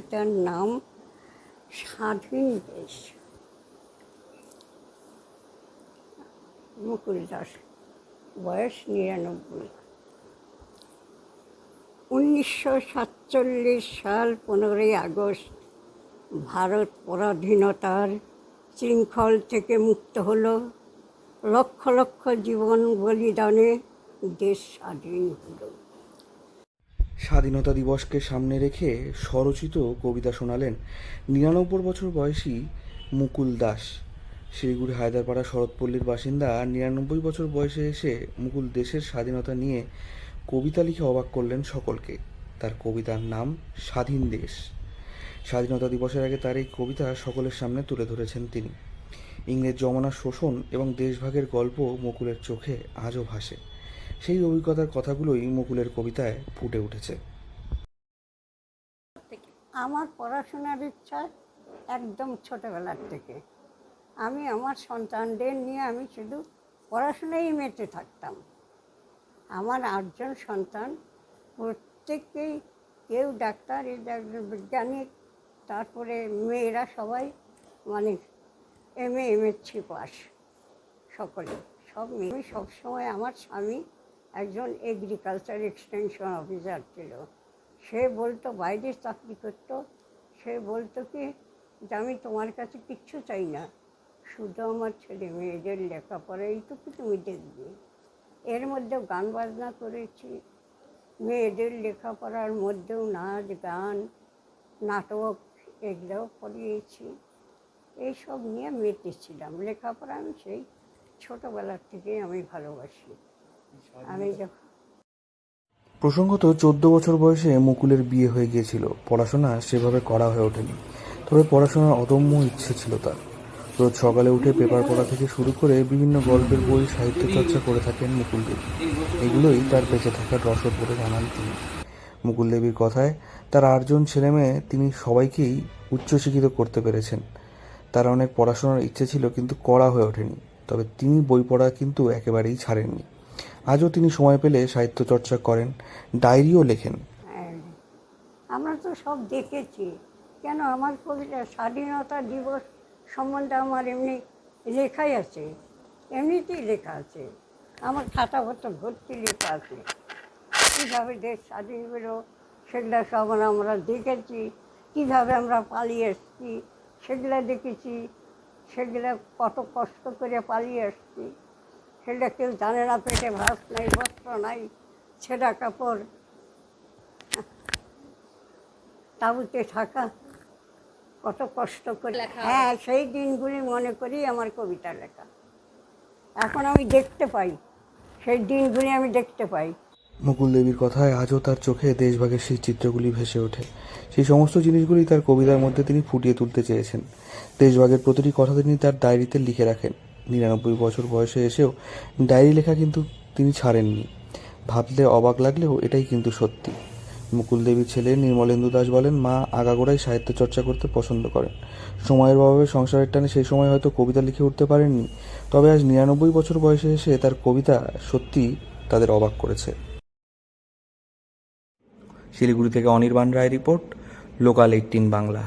তার নাম স্বাধীন দেশ। মুকুল দাস, বয়স ৯৯। ১৯৪৭ সাল ১৫ই আগস্ট ভারত পরাধীনতার শৃঙ্খল থেকে মুক্ত হলো। লক্ষ লক্ষ জীবন বলিদানে দেশ স্বাধীন হলো। স্বাধীনতা দিবসকে সামনে রেখে স্বরচিত কবিতা শোনালেন ৯৯ বছর বয়সী মুকুল দাস। শিলিগুড়ি হায়দারপাড়া শরৎপল্লীর বাসিন্দা ৯৯ বছর বয়সে এসে মুকুল দেশের স্বাধীনতা নিয়ে কবিতা লিখে অবাক করলেন সকলকে। তার কবিতার নাম স্বাধীন দেশ। স্বাধীনতা দিবসের আগে তার এই কবিতা সকলের সামনে তুলে ধরেছেন তিনি। ইংরেজ জমানার শোষণ এবং দেশভাগের গল্প মুকুলের চোখে আজও ভাসে। সেই অভিজ্ঞতার কথাগুলোই মুকুলের কবিতায় ফুটে উঠেছে। আমার পড়াশোনার ইচ্ছা একদম ছোটোবেলার থেকে। আমি আমার সন্তানদের নিয়ে আমি শুধু পড়াশোনায় মেতে থাকতাম। আমার ৮জন সন্তান, প্রত্যেককেই কেউ ডাক্তার, একজন বিজ্ঞানী, তারপরে মেয়েরা সবাই মানে MA/MSc পাস, সকলে সব মেয়ে। সবসময় আমার স্বামী একজন এগ্রিকালচার এক্সটেনশন অফিসার ছিল। সে বলতো, বাইরে চাকরি করতো, সে বলতো কি যে আমি তোমার কাছে কিচ্ছু চাই না, শুধু আমার ছেলে মেয়েদের লেখাপড়া এইটুকু তুমি দেখবে। এর মধ্যেও গান বাজনা করেছি, মেয়েদের লেখাপড়ার মধ্যেও নাচ গান নাটক এগুলোও করিয়েছি। এইসব নিয়ে মেতেছিলাম। লেখাপড়া আমি সেই ছোটোবেলার থেকেই আমি ভালোবাসি। আমি যখন প্রসঙ্গত ১৪ বছর বয়সে মুকুলের বিয়ে হয়ে গিয়েছিল। পড়াশোনা সেভাবে করা হয়ে ওঠেনি, তবে পড়াশোনার অদম্য ইচ্ছে ছিল তার। রোজ সকালে উঠে পেপার পড়া থেকে শুরু করে বিভিন্ন গল্পের বই, সাহিত্য চর্চা করে থাকেন মুকুল দেবী। এগুলোই তার বেঁচে থাকার রসদ বলে জানান তিনি। মুকুল দেবীর কথায়, তার ৮জন ছেলেমেয়ে তিনি সবাইকেই উচ্চশিক্ষিত করতে পেরেছেন। তার অনেক পড়াশোনার ইচ্ছে ছিল, কিন্তু করা হয়ে ওঠেনি। তবে তিনি বই পড়া কিন্তু একেবারেই ছাড়েননি। আজও তিনি সময় পেলে সাহিত্য চর্চা করেন, ডায়েরিও লেখেন। আমরা তো সব দেখেছি। কেন, আমার কবিতা স্বাধীনতা দিবস সম্বন্ধে আমার এমনি লেখাই আছে, এমনিতেই লেখা আছে। আমার খাতাপত্র ভর্তি লেখা আছে। কীভাবে দেশ স্বাধীন হলো সেগুলো সব আমরা দেখেছি। কীভাবে আমরা পালিয়ে এসেছি সেগুলো দেখেছি। সেগুলো কত কষ্ট করে পালিয়ে এসেছি সেটা কেউ জানে না। পেটে ভাত নাই, বস্ত্র নাই, ছেঁড়া কাপড়, তাঁবুতে থাকা, কত কষ্ট করে। হ্যাঁ, সেই দিনগুলি মনে করি আমার কবিতা লেখা। এখন আমি দেখতে পাই, সেই দিনগুলি আমি দেখতে পাই। মুকুল দেবীর কথায় আজও তার চোখে দেশভাগের সেই চিত্রগুলি ভেসে ওঠে। সেই সমস্ত জিনিসগুলি তার কবিতার মধ্যে তিনি ফুটিয়ে তুলতে চেয়েছেন। দেশভাগের প্রতিটি কথা তিনি তার ডায়েরিতে লিখে রাখেন। ৯৯ বছর বয়সে এসেও ডায়েরি লেখা কিন্তু তিনি ছাড়েননি। ভাবলে অবাক লাগলেও এটাই কিন্তু সত্যি। মুকুল দেবীর ছেলে নির্মলেন্দু দাস বলেন, মা আগাগোড়াই সাহিত্য চর্চা করতে পছন্দ করেন। সময়ের অভাবে, সংসারের টানে সেই সময় হয়তো কবিতা লিখে উঠতে পারেননি, তবে আজ ৯৯ বছর বয়সে এসে তার কবিতা সত্যি তাদের অবাক করেছে। শিলিগুড়ি থেকে অনির্বাণ রায় রিপোর্ট, লোকাল ১৮ বাংলা।